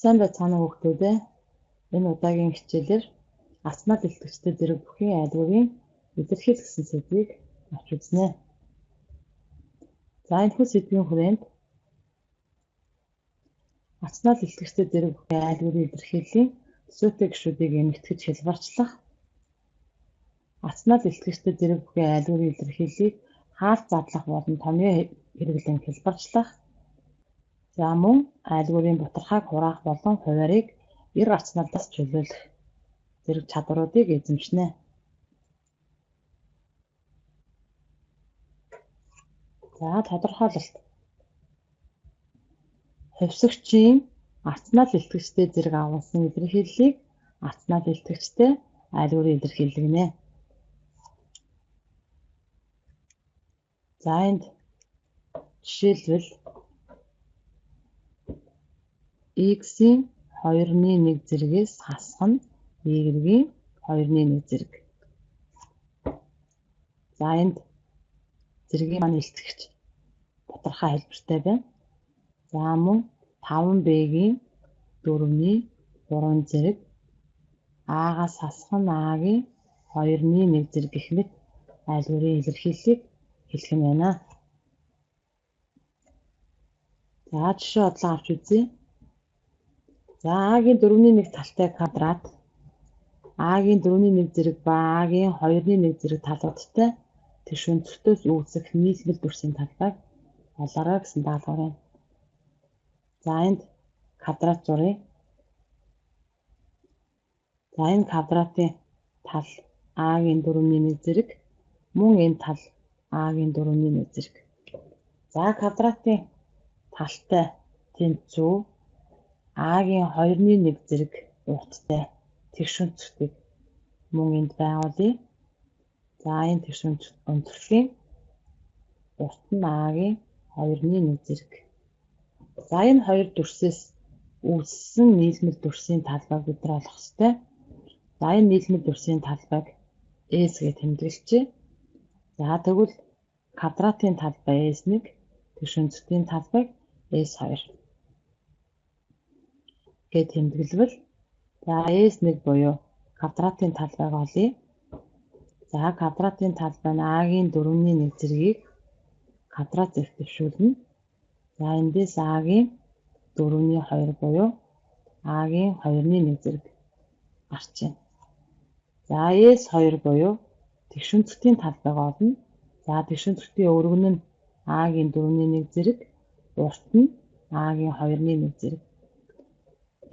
Сайн байцгаана уу хүүхдүүд ээ. Энэ удаагийн хичээлээр асмал илтгэгчтэй зэрэг бүхий айлгуудын илэрхийлэл гэсэн сэдвийг авч үзнэ. За энэ сэдвийн хүрээнд асмал илтгэгчтэй зэрэг бүхий айлгуудын илэрхийллийн төсөөтэй гишүүдийг эмэгтгэж хэлбарчлах, асмал илтгэгчтэй зэрэг бүхий айлгуудын илэрхийллийг хаалт задлах болон томьёо хэрэглэн хэлбарчлах, за мөн айлгуудын бутархайг хураах болон хуваарийг эр асмалдаас чөлөөлөх зэрэг чадваруудыг эзэмшнэ. За тодорхойлолт. Хувьсагчийн асмал илтгэгчтэй зэрэг агуулсан илэрхийллийг асмал илтгэгчтэй айлгуудын илэрхийлэл гэнэ. За энд жишээлбэл x-ийн 2-1 зэрэгээс хасах нь y-ийн 2-1 зэрэг. За энд зэргийн маань илтгэгч тодорхой хэлбэртэй байна. За мөн 5b-ийн 4-ний 3 зэрэг a-гаас хасах нь a-гийн 2-1 зэрэг гэх мэт айлгуудын илэрхийллийг хэлэх нь байна. За жишээ бодлого авч үзье. За a-гийн 4-1 талтай квадрат, a-гийн 4-1 зэрэг ба a-гийн 2-1 зэрэг талуудтай тэгшүүнцгтөөс үүсэх нийлмэл дүрсийн талбайг олоорой гэсэн даалгавар байна. За энд квадрат зуръя. За энэ квадратын тал a-гийн 4-1 зэрэг, мөн энэ тал a-гийн 4-1 зэрэг. За квадратын талтай тэнцүү a-гийн 2-1 зэрэг урттай тэгшүүнцгтийг мөн энд байгуулъя. За энэ тэгшүүнцгт өнцгөлийн урт нь a-гийн 2-1 зэрэг. За энэ хоёр дүрсээс үүссэн нийлмэл дүрсийн талбайг бид нар олох ёстой. За энэ нийлмэл дүрсийн талбайг S гэж тэмдэглэжээ. За тэгвэл квадратын талбай S1, тэгшүүнцгтийн талбайг S2 гэж тэмдэглэвэл, за S1 буюу квадратын талбайг олъё. За квадратын талбай нь a-гийн 4-1 зэргийг квадрат зэрэг дэвшүүлнэ. За эндээс a-гийн 4-2 буюу a-гийн 2-1 зэрэг гарч байна. За S2 буюу тэгшүүнцгтийн талбайг олно. За тэгшүүнцгтийн өргөн нь a-гийн 4-1 зэрэг, урт нь a-гийн 2-1 зэрэг.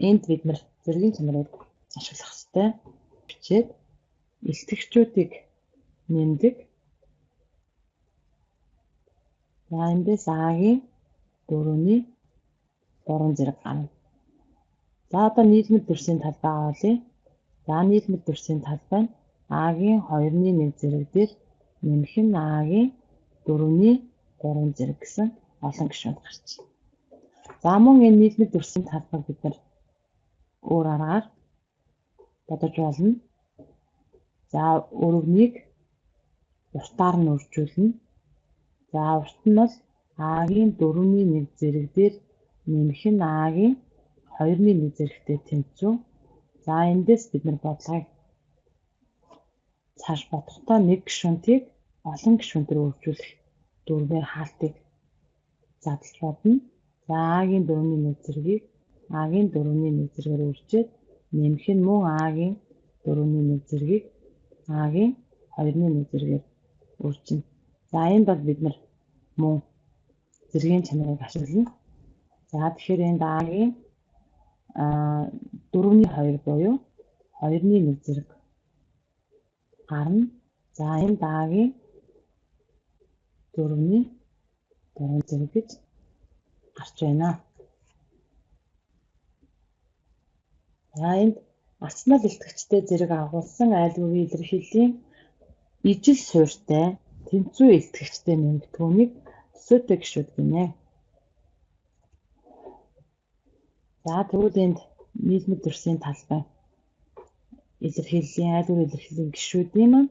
Энд бид нар зэргийн чанарыг ашиглах ёстой. Бичээд илтгэгчүүдийг нэмдэг. За эндээс a-гийн 4-ний 3 зэрэг гарна. За одоо нийлмэл дүрсийн талбай олъё. За нийлмэл дүрсийн талбай нь a-гийн 2-1 зэрэг дээр нэмэх нь a-гийн 4-ний 3 зэрэг гэсэн олон гишүүнд гарч байна. За мөн энэ нийлмэл дүрсийн талбайг бид нар өөр аргаар бодож болно. За өргөнийг уртаар нь үржүүлнэ. За урт нь бол a-гийн 4-1 зэрэг дээр нэмэх нь a-гийн 2-1 зэрэгтэй тэнцүү. За эндээс бид нар бодлогыг цааш бодохдоо нэг гишүүнтийг олон гишүүн рүү үржүүлэх дүрмээр хаалтыг задлж бодно. За a-гийн 4-1 зэргийг a-гийн 4-1 зэргээр үржээд нэмэх нь мөн a-гийн 4-1 зэргийг a-гийн 2-1 зэргээр үржинэ. За энд бол бид нар мөн зэргийн чанарыг ашиглана. За тэгэхээр энд a-гийн 4-2 буюу 2-1 зэрэг гарна. За энд a-гийн 4-3 зэрэг гэж гарч байна. За энд асмал илтгэгчтэй зэрэг агуулсан айлгуудын илэрхийллийн ижил суурьтай тэнцүү илтгэгчтэй нэмэгдэхүүнийг төсөөтэй гишүүд гинэ. За тэгвэл энд нийлмэл дүрсийн талбай илэрхийллийн айлгуудын илэрхийллийн гишүүдийн маань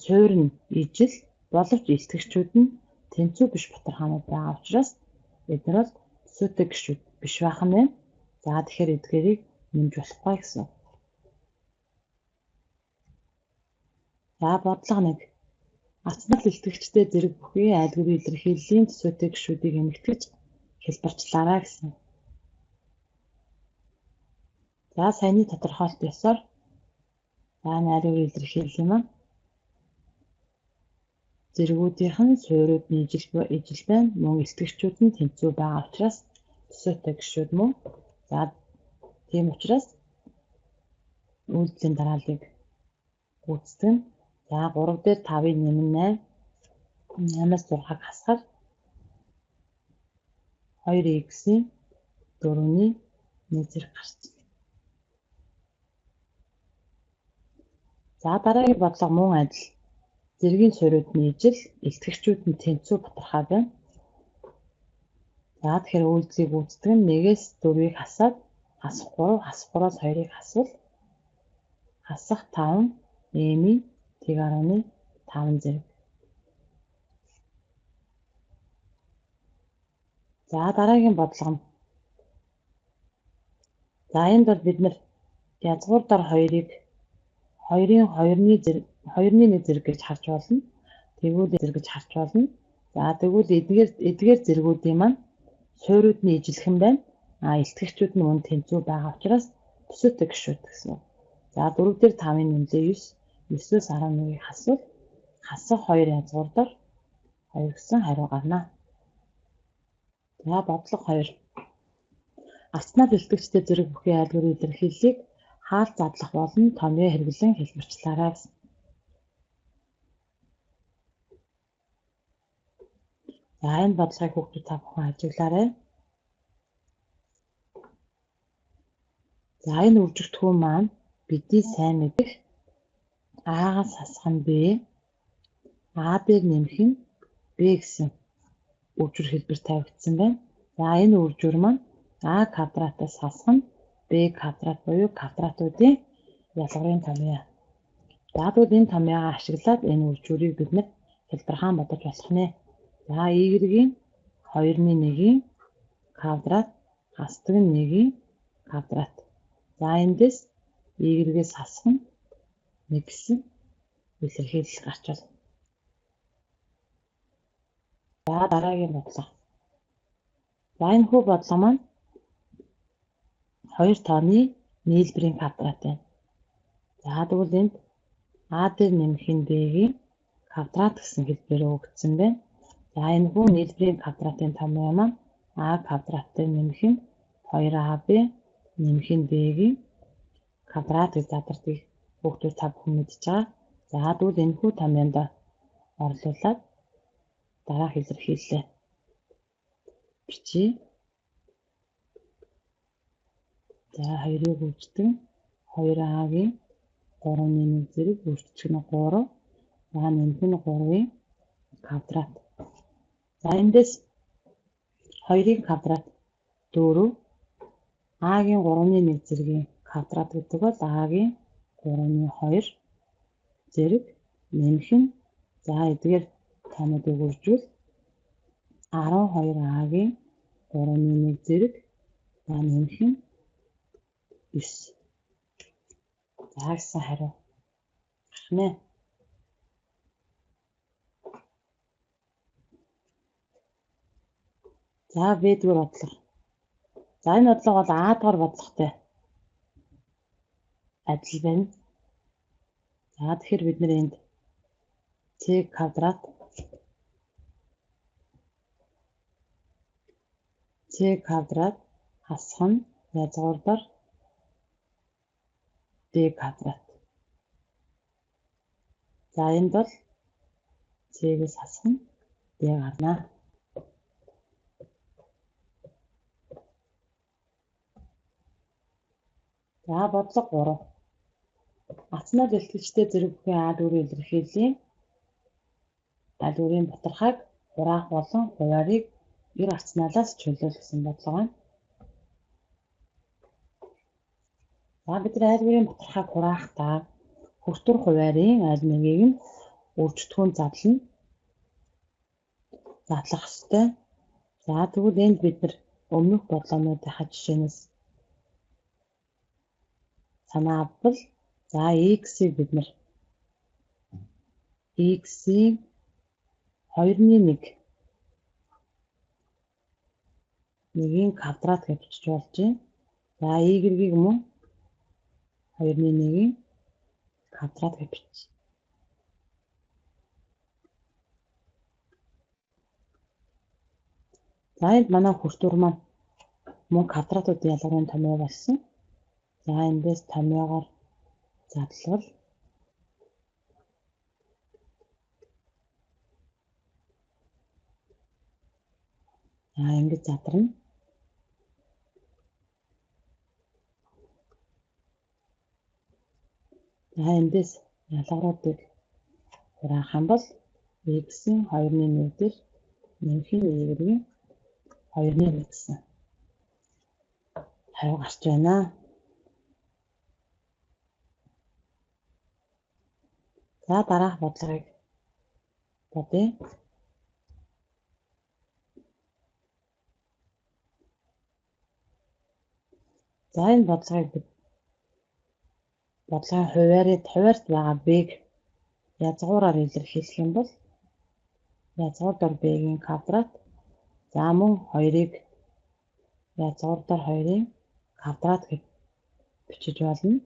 суурь нь ижил боловч илтгэгчүүд нь тэнцүү биш бутархаанууд байгаа учраас бид нар төсөөтэй гишүүд биш байх нь байна. За тэгэхээр эдгээрийг нэмж болохгүй гэсэн. За бодлого 1. Ацнал илтгэгчтэй зэрэг бүхий айлгүйн илэрхийллийн төсөөтэй гишүүдийг эмэгтгэж хэлбэрчлээрэй гэсэн. За саяны тодорхойлт ёсоор айлгүйн илэрхийлэл маань зэргүүдийнх нь суурьудны ижил байна. Мөн илтгэгчүүд нь тэнцүү байгаа учраас төсөөтэй гишүүд мөн. За тийм учраас үйлдэлийн дарааллыг гүйцэтгэн. За 3 дээр 5-ыг нэмнэ 8. 8-аас 6-ыг хасахаар 2x-ийн 4-ний 1 зэрэг гарч. За дараагийн бодлого мөн адил. Зэргийн суурьудны ижил илтгэгчүүд нь тэнцүү тодорхой байна. За тэгэхээр үйлдэлийг гүйцэтгэн 1-ээс 4-ийг хасаад хасах 3, хасах 3-аас 2-ыг хасвал хасах 5 m-ийн тэг 10-5 зэрэг. За дараагийн бодлого нь. За энд бол бид нэр язгуурдаар 2-ыг 2-ын 2-ны 1 зэрэг гэж харж болно. Тэгвэл зэрэг гэж харж болно. За тэгвэл эдгээр зэргүүдийн маань суурьудны ижилхэн байна. Илтгэгчүүд нь мөн тэнцүү байгаа учраас төсөөтэй гишүүд гэсэн. За 4 дээр 5-ын нэмлээ 9. 9-өөс 11-ийг хасвал хасах 2 язгуурдаар 2 гэсэн хариу гарна. За бодлого 2. Ацнал илтгэгчтэй зэрэг бүхий айлгүйн илэрхийллийг хаалт задлах болон томьёо хэрэглэн хэлбэрчлээрэй гэсэн. За энэ бодлогыг хүүхдүүд та бүхэн ажиглаарай. За энэ үржигдэхүүн маань бидний сайн мэдэх А-гаас хасах нь Б, А дээр нэмэх нь Б гэсэн үржир хэлбэр тавигдсан байна. За энэ үржир маань А квадратаас хасах нь Б квадрат буюу квадратуудын ялгарын томьёо. За тэгвэл энэ томьёогоо ашиглаад энэ үржирийг бид нэр хэлбэрхаан бодож болох нэ. За y-ийн 2-ны 1-ийн квадрат хасдаг нь 1-ийн квадрат. За эндээс y-гээс хасах нь 1 гэсэн илэрхийлэл гарч байна. За дараагийн бодлого. За энэ хүү бодлого маань 2 тооны нийлбэрийн квадрат байна. За тэгвэл энд А дээр нэмэх нь Б-ийн квадрат гэсэн хэлбэрээр өгөгдсөн байна. За энэ хүү нийлбэрийн квадратын томьёо маань А квадрат дээр нэмэх нь 2AB нэмэх нь Б-ийн квадрат гэж задардгийг хүүхдүүд та бүхэн мэдж байгаа. За тэгвэл энэ хүү томьёонд орлуулад дараах илэрхийллээ бичиж. За 2-ыг үүсгэн 2А-гийн 3-ны 1 зэрэг үүсгэн 3. За нэмэх нь 3-ийн квадрат. За эндээс 2-ийн квадрат 4. А-гийн 3-ны 1 зэргийн квадрат гэдэг бол А-гийн 3-ны 2 зэрэг нэмэх нь за эдгээр тоонуудыг үржүүл 12А-гийн 3-ны 1 зэрэг за нэмэх нь 9. За гэсэн хариу гарах нэ. За Б-р бодлого. За энэ бодлого бол А дугаар бодлоготой адил байна. За тэгэхээр бид нэр энд С квадрат хасах нь язгуурдаар Д квадрат. За энд бол С-гээс хасах нь Д гарна. За бодлого 3. Ацнал илтгэгчтэй зэрэг бүхий айлгүйн илэрхийллийн айлгүйн батархайг хураах болон хуваарийг эр ацналаас чөлөөлөх гэсэн бодлого байна. За бид нар айлгүйн батархайг хураахдаа хүртүр хуваарийн аль нэгийг нь үржигдэхүүн задлах ёстой. За тэгвэл энд бид нар өмнөх бодлогоныхаа жишээнээс санаа авбал за x-ийг бид нэр x-ийг 2-1 1-ийн квадрат гэж бичиж болж байна. За y-ийг мөн 2-1-ийн квадрат гэж бич. За энд манай хүртүүр маань мөн квадратуудын ялгарын томьёо болсон. За эндээс томьёогоор задлал ингэж задарна. За эндээс ялгаруудыг хураах юм бол x-ийн 2-1 дээр нэмэх нь y-ийн 2-1 гэсэн 50 гарч байна. За дараах бодлогыг бодъё. За энэ бодлогыг бодлогын хуваарьт байгаа b-г язгуураар илэрхийлэх юм бол язгуур дор b-ийн квадрат за мөн 2-ыг язгуур дор 2-ийн квадрат гэж бичиж болно.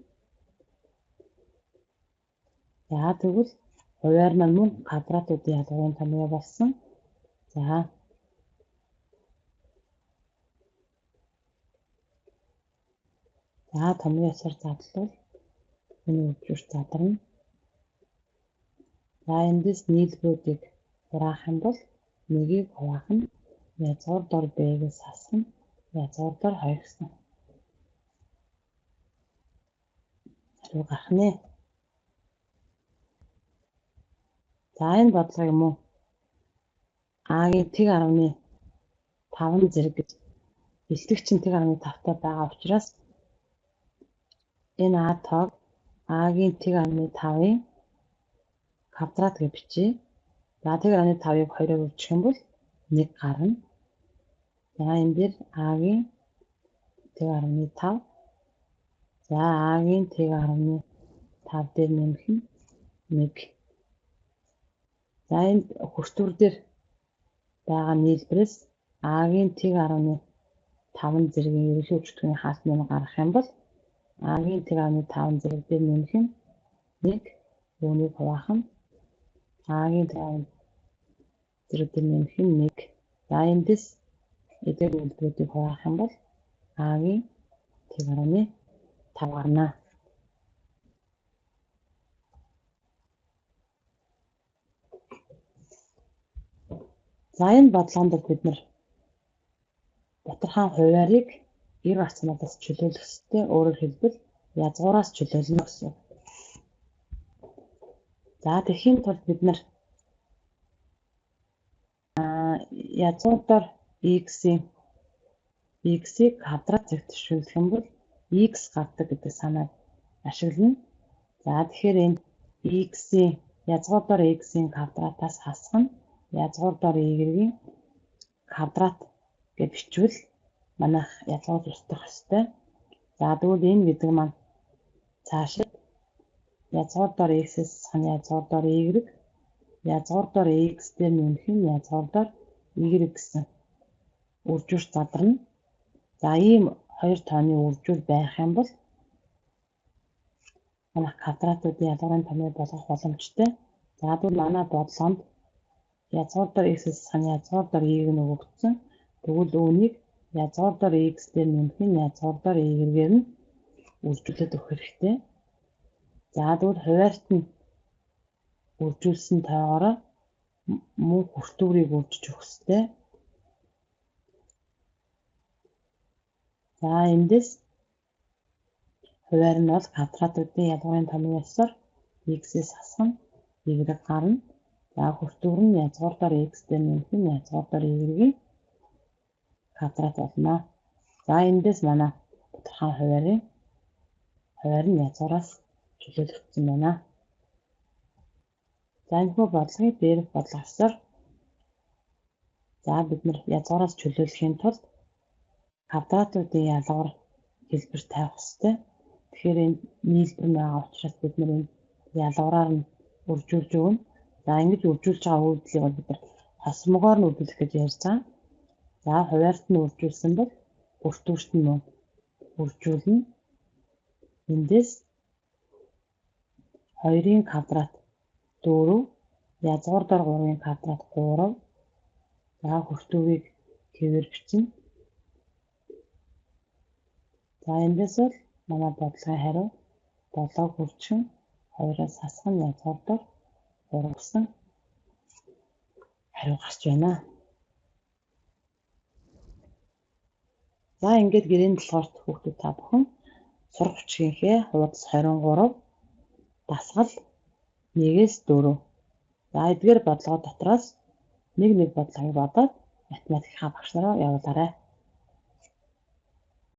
За тэгвэл хуваар маань мөн квадратуудын ялгарын томьёо болсон. За томьёосоор задлал энэ үржүүлж задарна. За эндээс нийлбэрүүдийг хураах юм бол 1-ийг хуваах нь язгуур дор b-гээс хасах нь язгуур дор 2 гэсэн. Хариу гарах нэ. За энэ бодлогыг мөн А-гийн тэг 5 зэрэг гэж бэлтгэгч нь тэг 5-тай байгаа учраас энэ А тоог А-гийн тэг 5-ын квадрат гэж бичье. За тэг 5-ыг 2-оор үржих юм бол 1 гарна. За энэ дээр А-гийн тэг 5. За А-гийн тэг 5 дээр нэмэх нь 1. За энд хүртүүр дээр байгаа нийлбэрээс А-гийн тэг 5 зэргийн ерөнхий хүчтгүүний хаалтныг гаргах юм бол А-гийн тэг 5 зэрэг дээр нэмэх нь 1, үүнийг хуваах нь А-гийн тэг 5 зэрэг дээр нэмэх нь 1. За эндээс эдгээр нийлбэрүүдийг хуваах юм бол А-гийн тэг 5 гарна. За энэ бодлогонд бид нар тодорхой хуваарийг 90 градуснаас чөлөөлөх ёстой. Өөрөөр хэлбэл язгуураас чөлөөлнө гэсэн. За тэхийн тулд бид нар язгуур дор x-ийг квадрат зэрэг төшөөлөх юм бол x гардаг гэдэг санааг ашиглана. За тэгэхээр энэ x-ийн язгуур дор x-ийн квадратаас хасах нь язгуур дор y-ийн квадрат гэж бичвэл манайх язгуур устгах ёстой. За тэгвэл энэ гэдэг маань цаашид язгуур дор x-с хань язгуур дор y, язгуур дор x дээр нэмэх нь язгуур дор y гэсэн үржүүлж задарна. За ийм хоёр тооны үржүүл байх юм бол манайх квадратуудын ялгарын томьёо болгох боломжтой. За тэгвэл манай бодлогонд язгуур дор x-с хань язгуур дор y-г өгөгдсөн. Тэгвэл үүнийг язгуур дор x дээр нэмэх нь язгуур дор y-гээр нь үржүүлээд өгөх хэрэгтэй. За тэгвэл хуваарьт нь үржүүлсэн тоогоороо мөн хүртүүрийг үржиж өгөх хэрэгтэй. За эндээс хуваар нь бол квадратуудын ялгарын томьёосоор x-с хасах нь y гарна. За хүртүүр нь язгуур дор x дээр нэмэх нь язгуур дор y-ийн квадрат болно. За эндээс манай тодорхой хуваар нь язгуураас чөлөөлөгдсөн байна. За энэ хүү бодлогыг дээрх бодлогосоор за бид нар язгуураас чөлөөлөхийн тулд квадратуудын ялгар хэлбэр тавих хэрэгтэй. Тэгэхээр энэ нийлбэр байгаа учраас бид нэр энэ ялгараар нь үржүүлж өгнө. За ингэж үржүүлж байгаа үйлдэлийг бол бид нар хосмогоор нь үржүүлэх гэж ярьж байгаа. За хуваарьт нь үржүүлсэн бол өртөвчт нь мөн үржүүлнэ. Эндээс 2-ын квадрат 4, язгуур дор 3-ын квадрат 3. За хүртүүгийг хэвээр бичнэ. За эндээс бол манай бодлогын хариу 7 хүрчэн 2-оос хасах нь язгуур дор 3 гэсэн хариу гарч байна. За ингээд гэрээний толгоорт хүүхдүүд та бүхэн сурах бичгийнхээ хуудас 23 дасгал 1-ээс 4. За эдгээр бодлого дотроос нэг бодлогыг бодоод математикийн багш нараа явуулаарай.